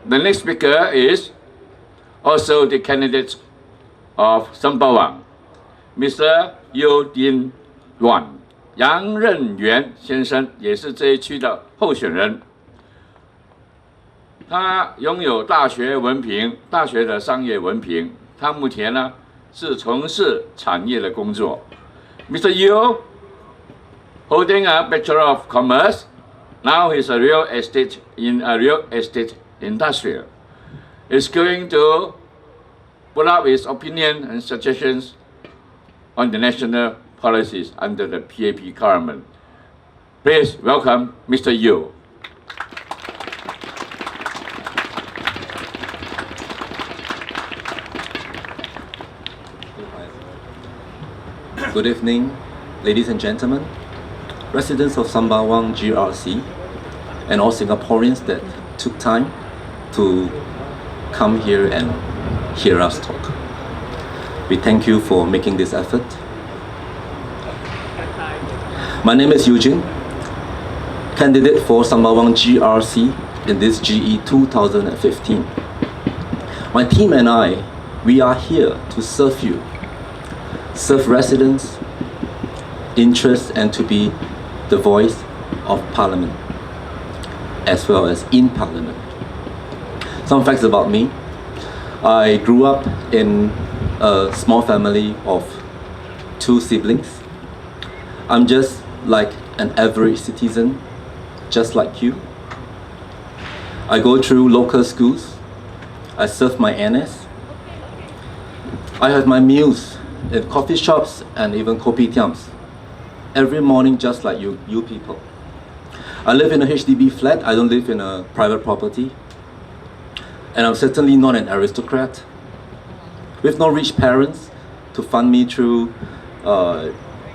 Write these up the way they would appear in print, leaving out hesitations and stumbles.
The next speaker is also the candidate of Sembawang, Mr. Yu Din Luan， 杨任元先生也是这一区的候选人。他拥有大学文凭，大学的商业文凭。他目前呢是从事产业的工作。Mr. Yu, holding a Bachelor of Commerce, now he's a real estate industry. Is going to put up his opinion and suggestions on the national policies under the PAP government. Please welcome Mr. Yu. Good evening, ladies and gentlemen, residents of Sembawang GRC, and all Singaporeans that took time to come here and hear us talk. We thank you for making this effort. My name is Eugene, candidate for Sembawang GRC in this GE 2015. My team and I, we are here to serve you, serve residents' interests, and to be the voice of Parliament, as well as in Parliament. Some facts about me. I grew up in a small family of 2 siblings. I'm just like an average citizen, just like you. I go through local schools. I serve my NS. I have my meals in coffee shops and even kopitiams every morning, just like you people. I live in a HDB flat. I don't live in a private property. And I'm certainly not an aristocrat. With no rich parents to fund me through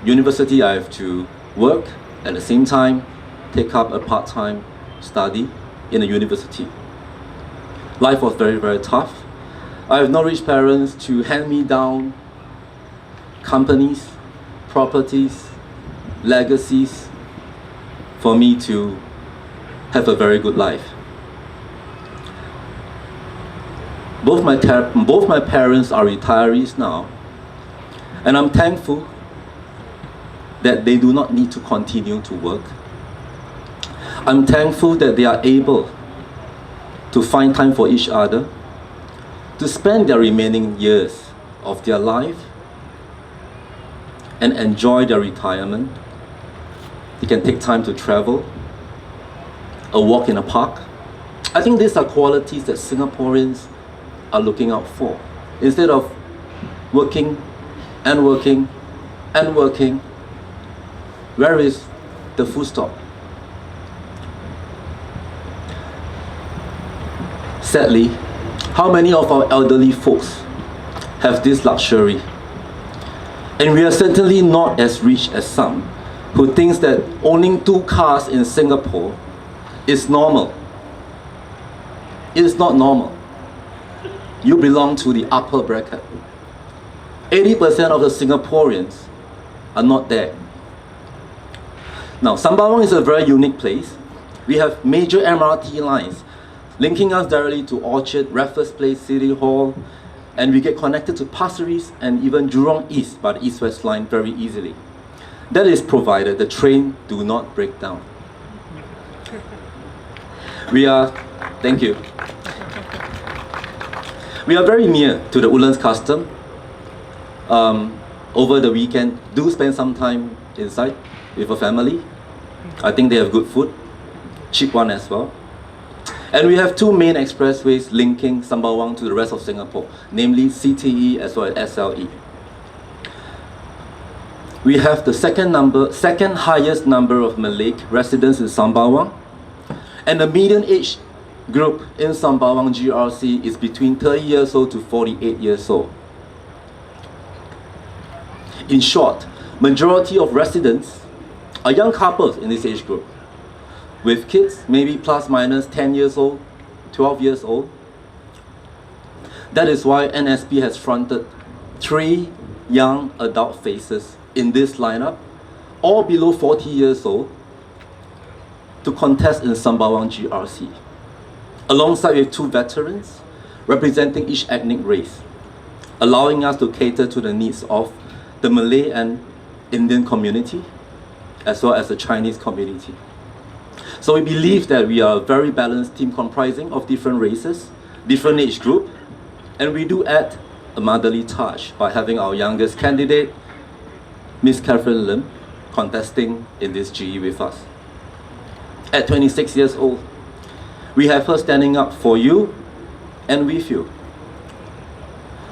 university, I have to work at the same time, take up a part-time study in a university. Life was very, very tough. I have no rich parents to hand me down companies, properties, legacies for me to have a very good life. Both my parents are retirees now, and I'm thankful that they do not need to continue to work. I'm thankful that they are able to find time for each other, to spend their remaining years of their life and enjoy their retirement. They can take time to travel, a walk in a park. I think these are qualities that Singaporeans are looking out for. Instead of working and working and working, where is the full stop? Sadly, how many of our elderly folks have this luxury? And we are certainly not as rich as some who thinks that owning 2 cars in Singapore is normal. It is not normal. You belong to the upper bracket. 80% of the Singaporeans are not there. Now, Sembawang is a very unique place. We have major MRT lines linking us directly to Orchard, Raffles Place, City Hall, and we get connected to Pasir Ris and even Jurong East by the East-West line very easily. That is provided the train do not break down. Thank you. We are very near to the Woodlands Custom. Over the weekend, do spend some time inside with a family. I think they have good food, cheap one as well. And we have 2 main expressways linking Sembawang to the rest of Singapore, namely CTE as well as SLE. We have the second highest number of Malay residents in Sembawang, and the median age group in Sembawang GRC is between 30 years old to 48 years old. In short, majority of residents are young couples in this age group, with kids maybe plus minus 10 years old, 12 years old. That is why NSP has fronted 3 young adult faces in this lineup, all below 40 years old, to contest in Sembawang GRC. alongside with 2 veterans representing each ethnic race, allowing us to cater to the needs of the Malay and Indian community, as well as the Chinese community. So we believe that we are a very balanced team comprising of different races, different age group, and we do add a motherly touch by having our youngest candidate, Miss Catherine Lim, contesting in this GE with us. At 26 years old, we have her standing up for you and with you.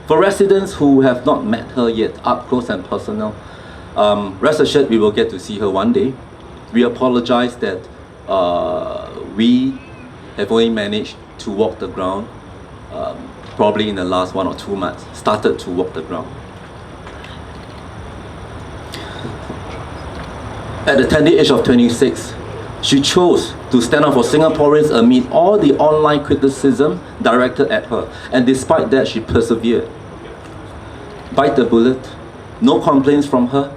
For residents who have not met her yet, up close and personal, rest assured we will get to see her one day. We apologize that we have only managed to walk the ground probably in the last 1 or 2 months, started to walk the ground. At the tender age of 26, she chose to stand up for Singaporeans amid all the online criticism directed at her. And despite that, she persevered. Bite the bullet, no complaints from her,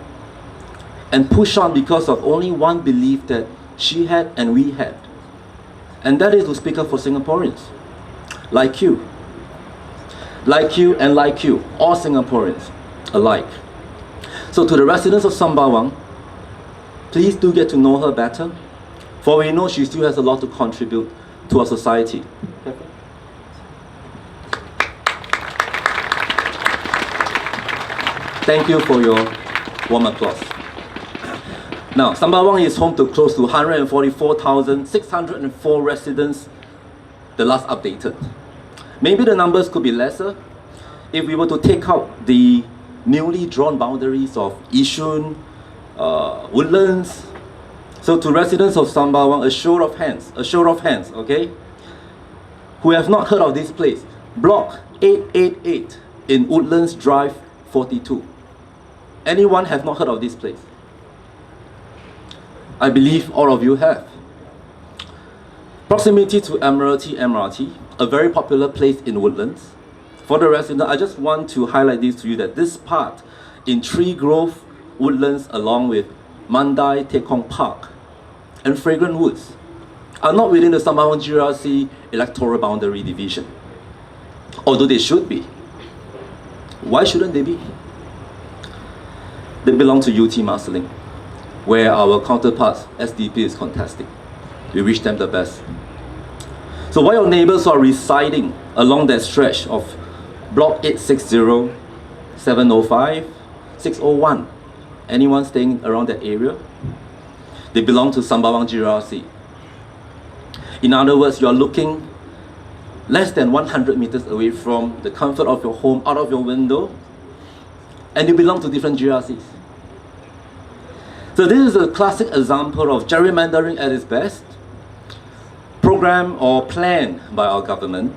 and push on because of only one belief that she had and we had. And that is to speak up for Singaporeans. Like you. Like you and like you. All Singaporeans alike. So to the residents of Sembawang, please do get to know her better, for we know she still has a lot to contribute to our society. Thank you for your warm applause. Now, Sembawang is home to close to 144,604 residents, the last updated. Maybe the numbers could be lesser if we were to take out the newly drawn boundaries of Yishun, Woodlands. So to residents of Sembawang, a show of hands, okay, who have not heard of this place, Block 888 in Woodlands Drive 42. Anyone have not heard of this place? I believe all of you have. Proximity to Admiralty MRT, a very popular place in Woodlands. For the resident, I just want to highlight this to you that this part in Tree Grove, Woodlands, along with Mandai Tekong Park and Fragrant Woods are not within the Sembawang GRC electoral boundary division, although they should be. Why shouldn't they be? They belong to UT Marsiling, where our counterparts SDP is contesting. We wish them the best. So while your neighbors are residing along that stretch of Block 860, 705, 601, anyone staying around that area, they belong to Sembawang GRC. In other words, you are looking less than 100 meters away from the comfort of your home, out of your window, and you belong to different GRCs. So this is a classic example of gerrymandering at its best, programmed or planned by our government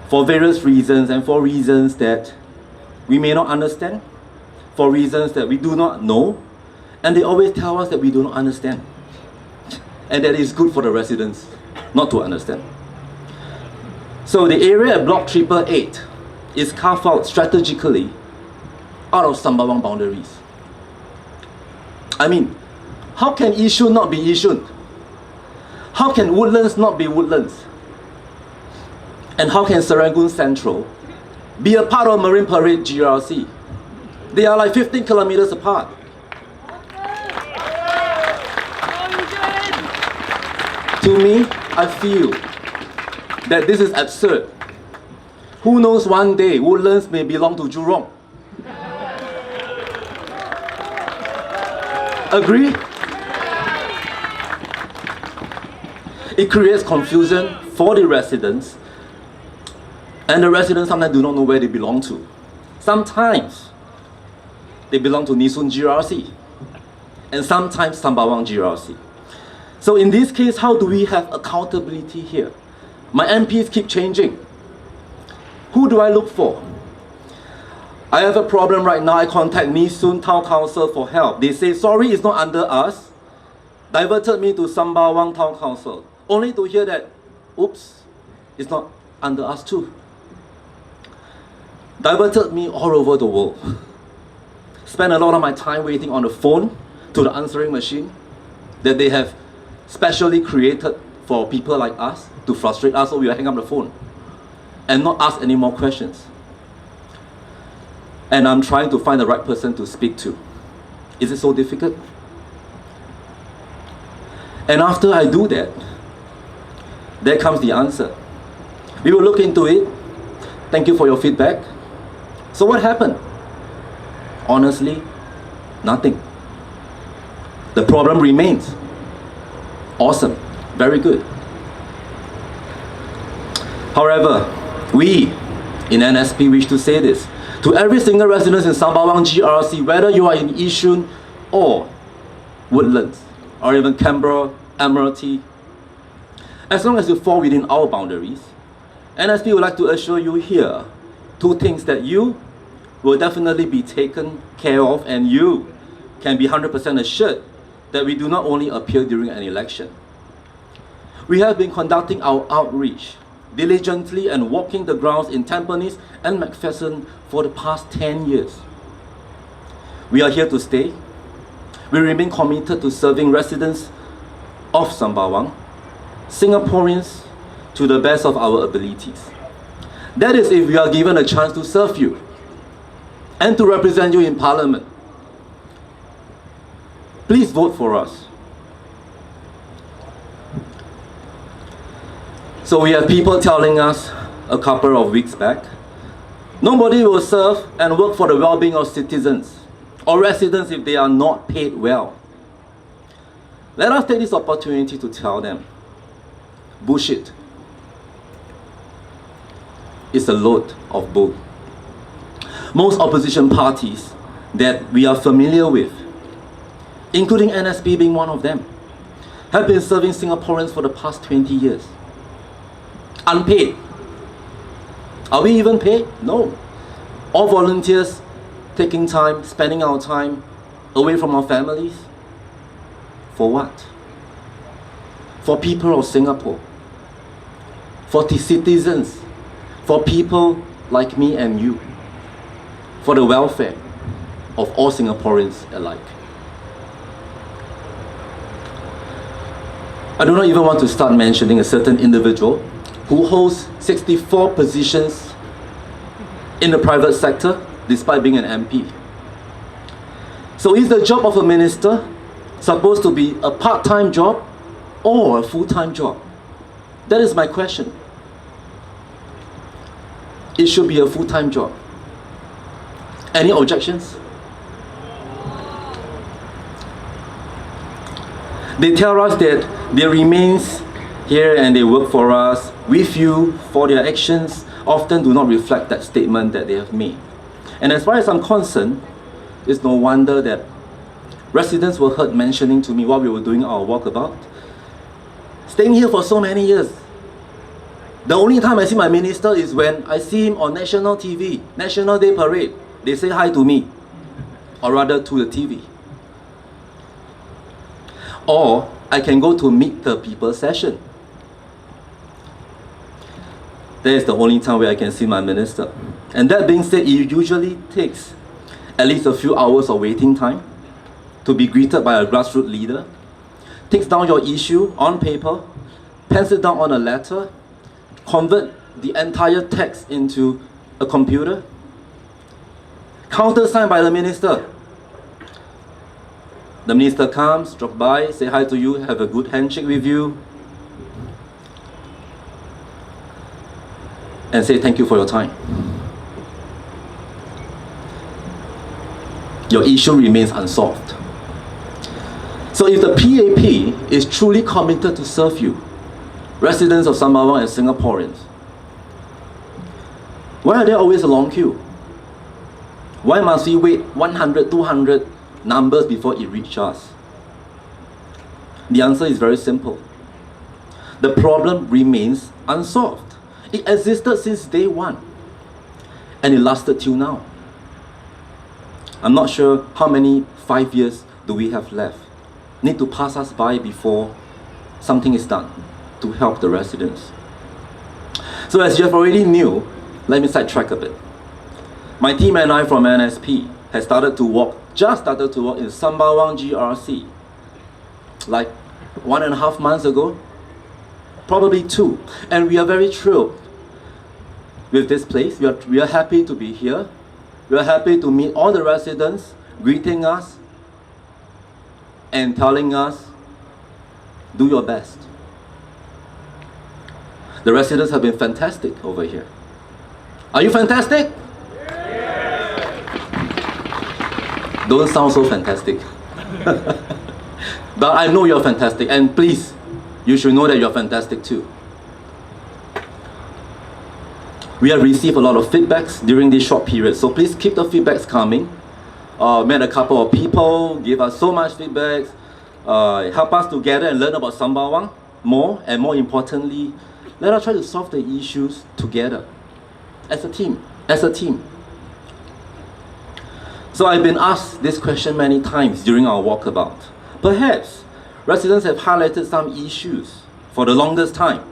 for various reasons and for reasons that we may not understand, for reasons that we do not know, and they always tell us that we do not understand. And that is good for the residents not to understand. So the area at Block 888 is carved out strategically out of Sembawang boundaries. I mean, how can Yishun not be Yishun? How can Woodlands not be Woodlands? And how can Serangoon Central be a part of Marine Parade GRC? They are like 15 kilometers apart. To me, I feel that this is absurd. Who knows, one day Woodlands may belong to Jurong. Agree? It creates confusion for the residents, and the residents sometimes do not know where they belong to. Sometimes they belong to Nee Soon GRC, and sometimes Sembawang GRC. So in this case, how do we have accountability here? My MPs keep changing. Who do I look for? I have a problem right now. I contact Nee Soon Town Council for help. They say, sorry, it's not under us. Diverted me to Sembawang Town Council, only to hear that, oops, it's not under us too. Diverted me all over the world. Spent a lot of my time waiting on the phone to the answering machine that they have specially created for people like us to frustrate us, so we will hang up the phone and not ask any more questions. And I'm trying to find the right person to speak to. Is it so difficult? And after I do that, there comes the answer. We will look into it. Thank you for your feedback. So what happened? Honestly, nothing. The problem remains. Awesome. Very good. However, we in NSP wish to say this to every single resident in Sembawang GRC, whether you are in Yishun or Woodlands, or even Canberra, Admiralty, as long as you fall within our boundaries, NSP would like to assure you here two things: that you will definitely be taken care of, and you can be 100% assured that we do not only appear during an election. We have been conducting our outreach diligently and walking the grounds in Tampines and McPherson for the past 10 years. We are here to stay. We remain committed to serving residents of Sembawang, Singaporeans, to the best of our abilities. That is, if we are given a chance to serve you and to represent you in Parliament. Please vote for us. So we have people telling us a couple of weeks back, nobody will serve and work for the well-being of citizens or residents if they are not paid well. Let us take this opportunity to tell them, bullshit. It's a load of bull. Most opposition parties that we are familiar with, including NSP being one of them, have been serving Singaporeans for the past 20 years. Unpaid. Are we even paid? No. All volunteers taking time, spending our time away from our families. For what? For people of Singapore. For the citizens. For people like me and you. For the welfare of all Singaporeans alike. I do not even want to start mentioning a certain individual who holds 64 positions in the private sector despite being an MP. So is the job of a minister supposed to be a part-time job or a full-time job? That is my question. It should be a full-time job. Any objections? They tell us that they remain here and they work for us, with you, for their actions often do not reflect that statement that they have made. And as far as I'm concerned, it's no wonder that residents were heard mentioning to me while we were doing our walkabout, staying here for so many years. The only time I see my minister is when I see him on national TV, National Day Parade. They say hi to me, or rather to the TV. Or I can go to Meet the People session. That is the only time where I can see my minister. And that being said, it usually takes at least a few hours of waiting time to be greeted by a grassroots leader, takes down your issue on paper, pens it down on a letter, convert the entire text into a computer, countersigned by the minister. The minister comes, drop by, say hi to you, have a good handshake with you, and say thank you for your time. Your issue remains unsolved. So if the PAP is truly committed to serve you, residents of Sembawang and Singaporeans, why are there always a long queue? Why must we wait 100, 200 numbers before it reaches us? The answer is very simple. The problem remains unsolved. It existed since day one, and it lasted till now. I'm not sure how many 5 years do we have left. Need to pass us by before something is done to help the residents. So as you have already knew, let me sidetrack a bit. My team and I from NSP has started to walk in Sembawang GRC like 1.5 months ago. probably 2. And we are very thrilled with this place. We are happy to be here. We are happy to meet all the residents, greeting us and telling us, do your best. The residents have been fantastic over here. Are you fantastic? Don't sound so fantastic. But I know you're fantastic, and please, you should know that you're fantastic too. We have received a lot of feedbacks during this short period, so please keep the feedbacks coming. Met a couple of people, give us so much feedbacks, help us to gather and learn about Sembawang more, and more importantly, let us try to solve the issues together, as a team, So I've been asked this question many times during our walkabout. Perhaps residents have highlighted some issues for the longest time.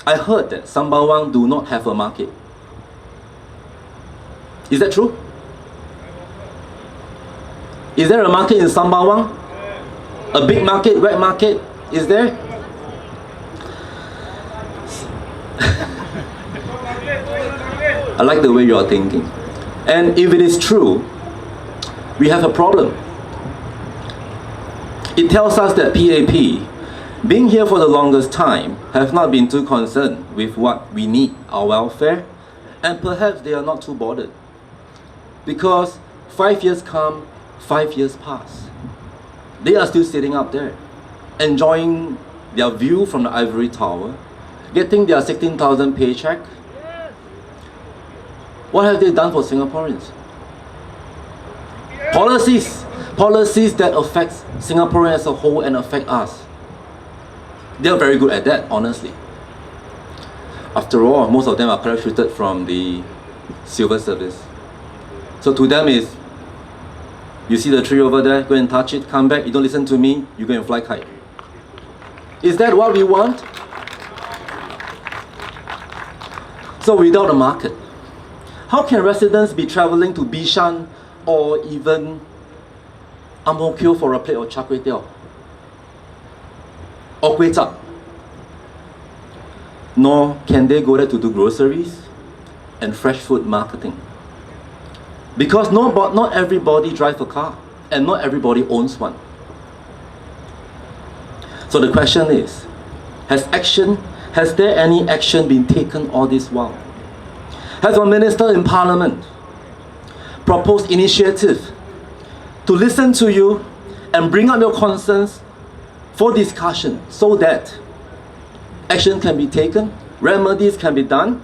I heard that Sembawang do not have a market. Is that true? Is there a market in Sembawang? A big market, wet market? Is there? I like the way you are thinking. And if it is true, we have a problem. It tells us that PAP, being here for the longest time, have not been too concerned with what we need, our welfare, and perhaps they are not too bothered. Because 5 years come, 5 years pass. They are still sitting up there, enjoying their view from the ivory tower, getting their 16,000 paycheck. What have they done for Singaporeans? Policies that affect Singaporeans as a whole and affect us. They are very good at that, honestly. After all, most of them are parachuted from the civil service. So to them is, you see the tree over there, go and touch it, come back, you don't listen to me, you go and fly kite. Is that what we want? So without a market, how can residents be travelling to Bishan or even Ang Mo Kio for a plate of char kway teow or kway chap? Nor can they go there to do groceries and fresh food marketing. Because not everybody drives a car and not everybody owns one. So the question is, has there any action been taken all this while? Has a minister in Parliament proposed initiative to listen to you and bring up your concerns for discussion so that action can be taken, remedies can be done,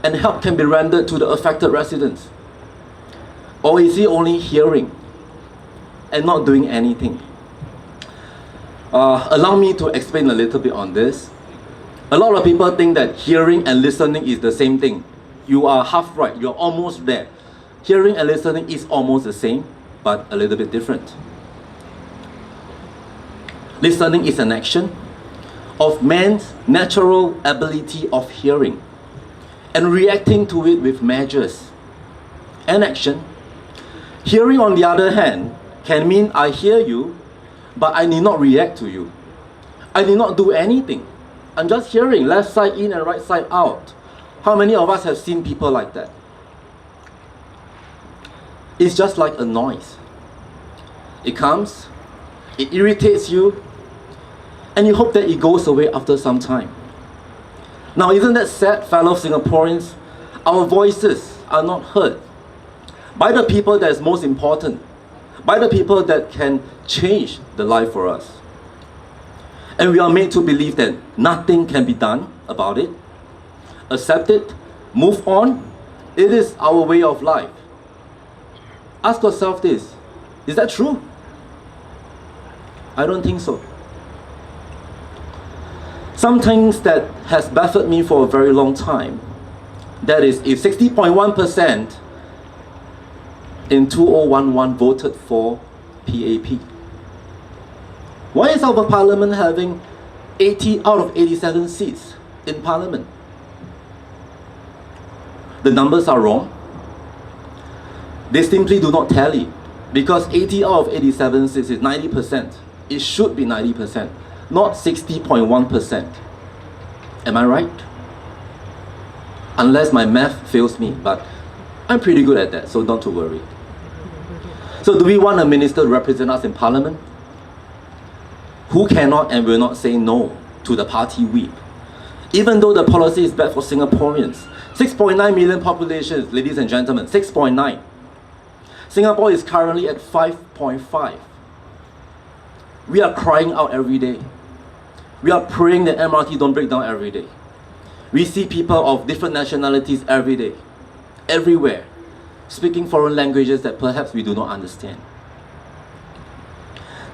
and help can be rendered to the affected residents? Or is he only hearing and not doing anything? Allow me to explain a little bit on this. A lot of people think that hearing and listening is the same thing. You are half right, you're almost there. Hearing and listening is almost the same, but a little bit different. Listening is an action of man's natural ability of hearing and reacting to it with measures and action. Hearing, on the other hand, can mean I hear you, but I need not react to you. I need not do anything. I'm just hearing, left side in and right side out. How many of us have seen people like that? It's just like a noise. It comes, it irritates you, and you hope that it goes away after some time. Now, isn't that sad, fellow Singaporeans? Our voices are not heard by the people that is most important, by the people that can change the life for us. And we are made to believe that nothing can be done about it. Accept it, move on. It is our way of life. Ask yourself this, is that true? I don't think so. Some things that has baffled me for a very long time, that is, if 60.1% in 2011 voted for PAP, why is our parliament having 80 out of 87 seats in parliament? The numbers are wrong. They simply do not tally, because 80 out of 87 seats is 90%. It should be 90%, not 60.1%. Am I right? Unless my math fails me, but I'm pretty good at that, so don't to worry. So do we want a minister to represent us in parliament who cannot and will not say no to the party whip? Even though the policy is bad for Singaporeans. 6.9 million population, ladies and gentlemen, 6.9. Singapore is currently at 5.5. We are crying out every day. We are praying that MRT don't break down every day. We see people of different nationalities every day, everywhere, speaking foreign languages that perhaps we do not understand.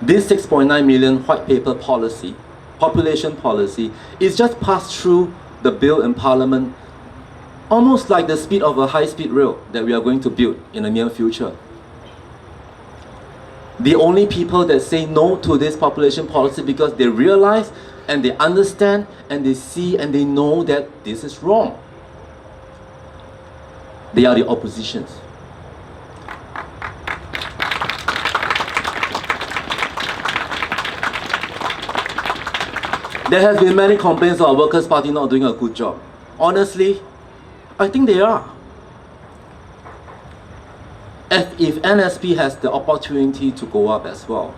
This 6.9 million white paper policy, population policy, is just passed through the bill in Parliament, almost like the speed of a high-speed rail that we are going to build in the near future. The only people that say no to this population policy because they realize and they understand and they see and they know that this is wrong. They are the oppositions. There have been many complaints of our Workers' Party not doing a good job. Honestly, I think they are. If NSP has the opportunity to go up as well,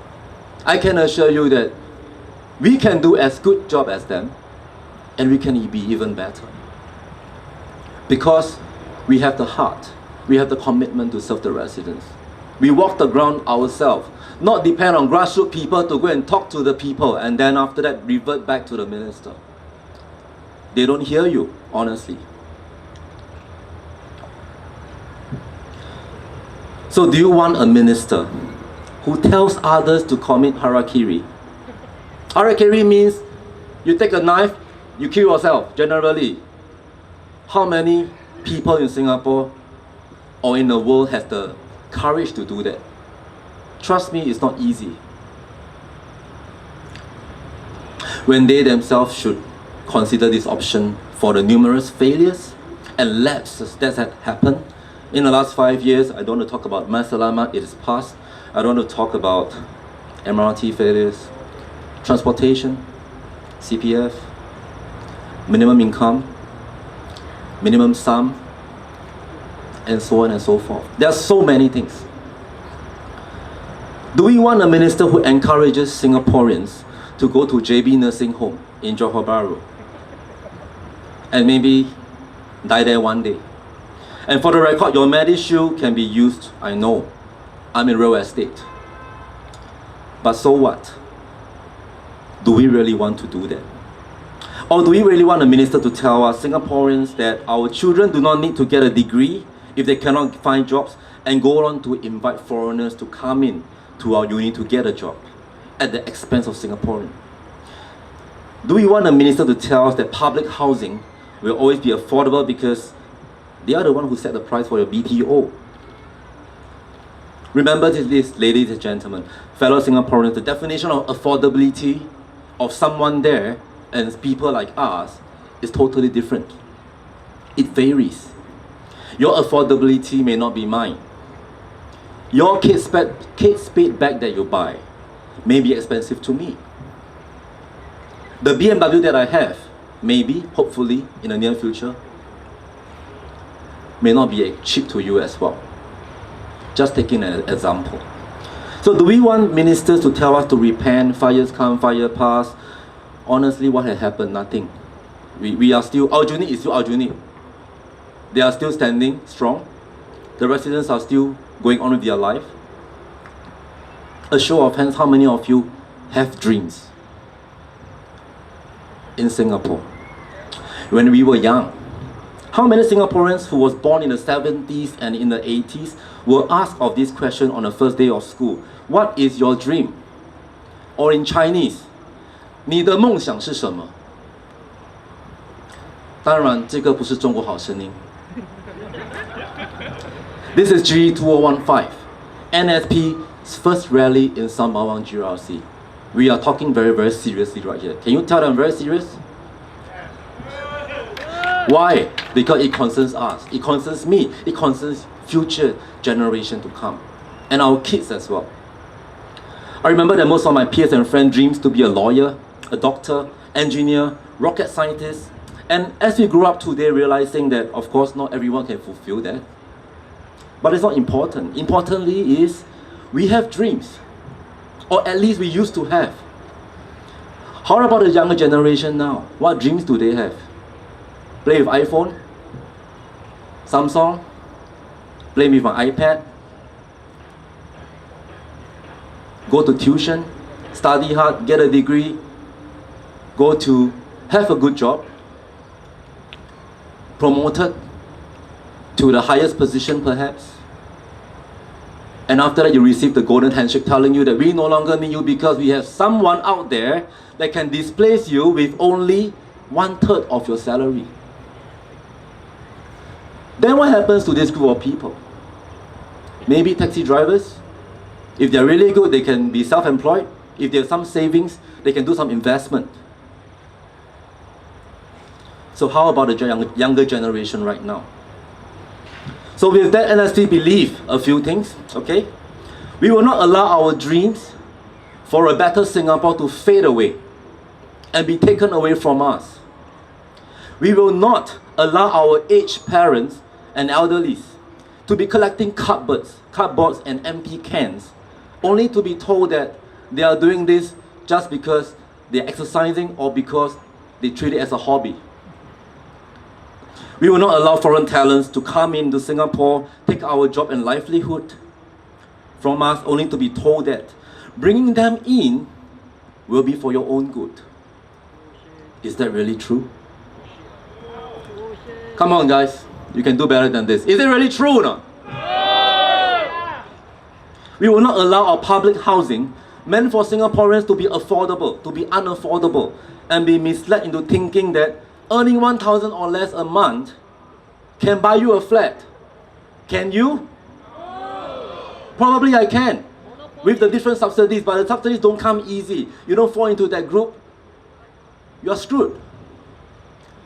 I can assure you that we can do as good job as them, and we can be even better. Because we have the heart, we have the commitment to serve the residents. We walk the ground ourselves, not depend on grassroots people to go and talk to the people and then after that revert back to the minister. They don't hear you, honestly. So do you want a minister who tells others to commit harakiri? Harakiri means you take a knife, you kill yourself, generally. How many people in Singapore or in the world has the courage to do that? Trust me, it's not easy. When they themselves should consider this option for the numerous failures and lapses that have happened in the last 5 years. I don't want to talk about Mas Selamat, it is past. I don't want to talk about MRT failures, transportation, CPF, minimum income, minimum sum, and so on and so forth. There are so many things. Do we want a minister who encourages Singaporeans to go to JB Nursing Home in Johor Bahru and maybe die there one day? And for the record, your MediShield can be used, I know. I'm in real estate. But so what? Do we really want to do that? Or do we really want a minister to tell us Singaporeans that our children do not need to get a degree if they cannot find jobs and go on to invite foreigners to come in to our uni to get a job at the expense of Singaporeans? Do we want a minister to tell us that public housing will always be affordable because they are the one who set the price for your BTO? Remember this, ladies and gentlemen, fellow Singaporeans, the definition of affordability of someone there and people like us is totally different. It varies. Your affordability may not be mine. Your Kate Spade bag that you buy may be expensive to me. The BMW that I have, maybe, hopefully, in the near future, may not be cheap to you as well. Just taking an example. So do we want ministers to tell us to repent, fires come, fire pass? Honestly, what has happened? Nothing. We are still, Aljunied is still Aljunied. They are still standing strong. The residents are still going on with their life. A show of hands, how many of you have dreams in Singapore? When we were young, how many Singaporeans who was born in the 70s and in the 80s were asked of this question on the first day of school? What is your dream? Or in Chinese, 你的梦想是什么？当然，这个不是中国好声音。This is GE2015, NSP's first rally in Sembawang GRC. We are talking very, very seriously right here. Can you tell them very serious? Why? Because it concerns us. It concerns me. It concerns future generation to come. And our kids as well. I remember that most of my peers and friends dreams to be a lawyer, a doctor, engineer, rocket scientist, And as we grow up today, realizing that, of course, not everyone can fulfill that. But it's not important. Importantly is, we have dreams. Or at least we used to have. How about the younger generation now? What dreams do they have? Play with iPhone? Samsung? Play with an iPad? Go to tuition? Study hard? Get a degree? Go to have a good job? Promoted to the highest position perhaps? And after that you receive the golden handshake telling you that we no longer need you because we have someone out there that can displace you with only 1/3 of your salary. Then what happens to this group of people? Maybe taxi drivers. If they're really good, they can be self-employed. If they have some savings, they can do some investment. So how about the younger generation right now? So with that, NSP believe a few things, okay? We will not allow our dreams for a better Singapore to fade away and be taken away from us. We will not allow our aged parents and elderlies to be collecting cardboards and empty cans, only to be told that they are doing this just because they're exercising or because they treat it as a hobby. We will not allow foreign talents to come into Singapore, take our job and livelihood from us, only to be told that bringing them in will be for your own good. Is that really true? Come on guys, you can do better than this. Is it really true or not? We will not allow our public housing meant for Singaporeans to be affordable, to be unaffordable, and be misled into thinking that earning 1,000 or less a month can buy you a flat. Can you? Probably I can, with the different subsidies, but the subsidies don't come easy. You don't fall into that group, you're screwed.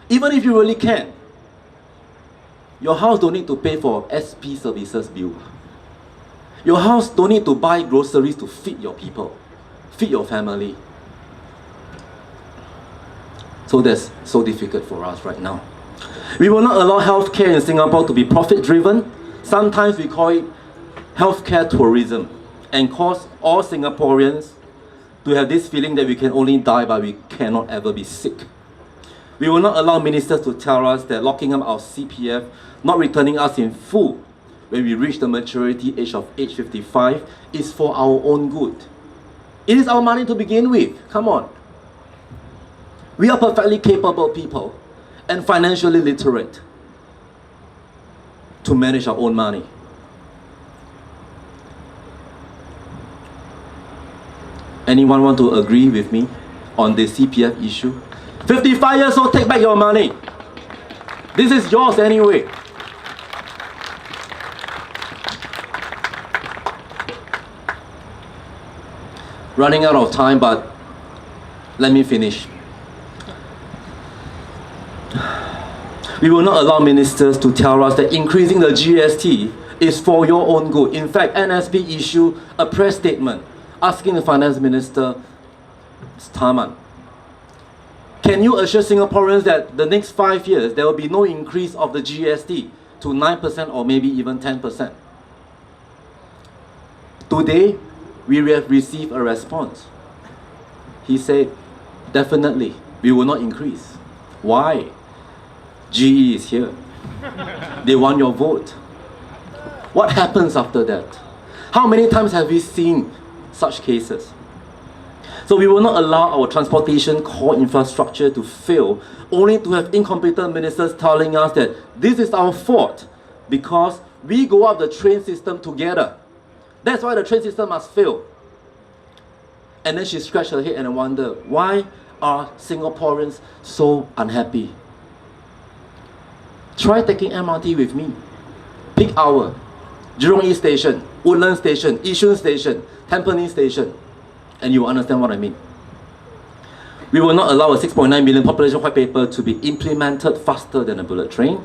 Even if you really can, your house don't need to pay for SP services bill. Your house don't need to buy groceries to feed your people, feed your family. So that's so difficult for us right now. We will not allow healthcare in Singapore to be profit-driven. Sometimes we call it healthcare tourism, and cause all Singaporeans to have this feeling that we can only die but we cannot ever be sick. We will not allow ministers to tell us that locking up our CPF, not returning us in full when we reach the maturity age of age 55 is for our own good. It is our money to begin with. Come on. We are perfectly capable people and financially literate to manage our own money. Anyone want to agree with me on the CPF issue? 55 years old, take back your money. This is yours anyway. Running out of time, but let me finish. We will not allow ministers to tell us that increasing the GST is for your own good. In fact, NSP issued a press statement asking the Finance Minister, Tharman, can you assure Singaporeans that the next 5 years there will be no increase of the GST to 9% or maybe even 10%? Today, we have received a response. He said, definitely, we will not increase. Why? GE is here. They want your vote. What happens after that? How many times have we seen such cases? So we will not allow our transportation core infrastructure to fail, only to have incompetent ministers telling us that this is our fault because we go up the train system together. That's why the train system must fail. And then she scratched her head and wondered, why are Singaporeans so unhappy? Try taking MRT with me. Peak hour, Jurong East Station, Woodlands Station, Yishun Station, Tampines Station, and you will understand what I mean. We will not allow a 6.9 million population white paper to be implemented faster than a bullet train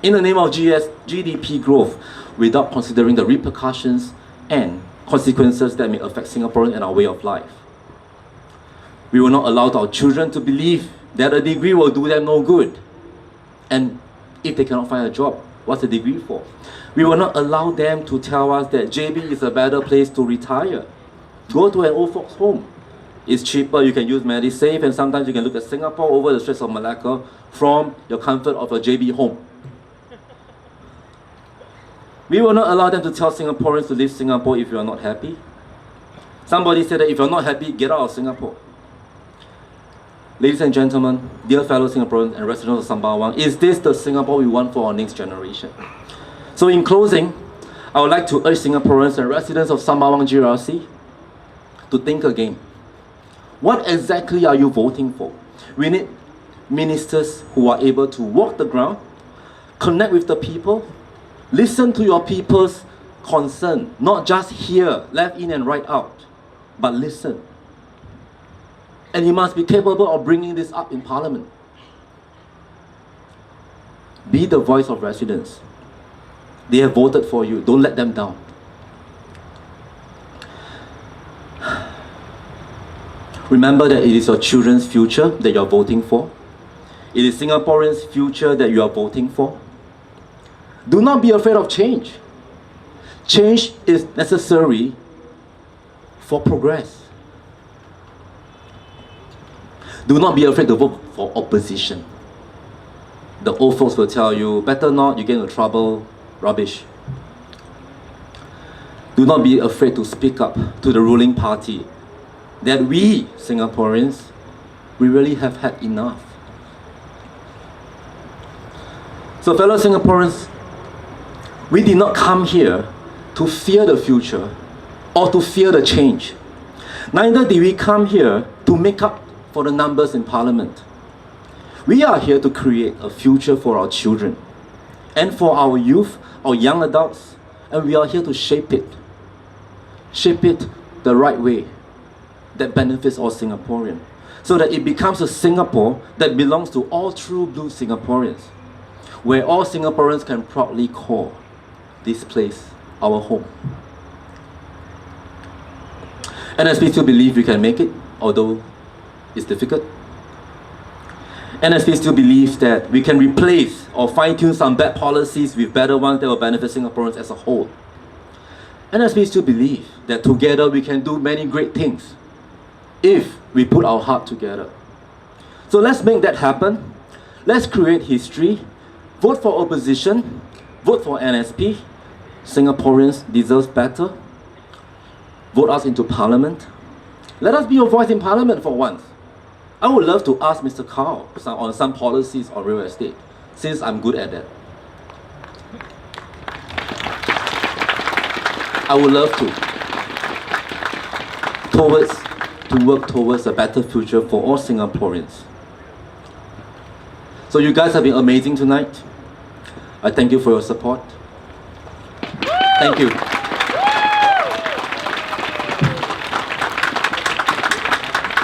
in the name of GDP growth without considering the repercussions and consequences that may affect Singaporeans and our way of life. We will not allow our children to believe that a degree will do them no good. And if they cannot find a job, what's the degree for? We will not allow them to tell us that JB is a better place to retire. Go to an old folks home. It's cheaper, you can use MediSave, and sometimes you can look at Singapore over the Straits of Malacca from your comfort of a JB home. We will not allow them to tell Singaporeans to leave Singapore if you are not happy. Somebody said that if you're not happy, get out of Singapore. Ladies and gentlemen, dear fellow Singaporeans and residents of Sembawang, is this the Singapore we want for our next generation? So in closing, I would like to urge Singaporeans and residents of Sembawang GRC to think again. What exactly are you voting for? We need ministers who are able to walk the ground, connect with the people, listen to your people's concern, not just hear, left in and right out, but listen. And you must be capable of bringing this up in Parliament. Be the voice of residents. They have voted for you. Don't let them down. Remember that it is your children's future that you are voting for. It is Singaporeans' future that you are voting for. Do not be afraid of change. Change is necessary for progress. Do not be afraid to vote for opposition. The old folks will tell you, better not, you get into trouble, rubbish. Do not be afraid to speak up to the ruling party that we, Singaporeans, we really have had enough. So fellow Singaporeans, we did not come here to fear the future or to fear the change. Neither did we come here to make up for the numbers in Parliament. We are here to create a future for our children and for our youth, our young adults, and we are here to shape it the right way that benefits all Singaporeans, so that it becomes a Singapore that belongs to all true blue Singaporeans, where all Singaporeans can proudly call this place our home. And as we still believe we can make it, although it's difficult. And as we still believe that we can replace or fine-tune some bad policies with better ones that will benefit Singaporeans as a whole. And as we still believe that together we can do many great things if we put our heart together. So let's make that happen. Let's create history. Vote for opposition. Vote for NSP. Singaporeans deserve better. Vote us into Parliament. Let us be your voice in Parliament for once. I would love to ask Mr. Carl on some policies on real estate, since I'm good at that. I would love to work towards a better future for all Singaporeans. So you guys have been amazing tonight. I thank you for your support. Thank you.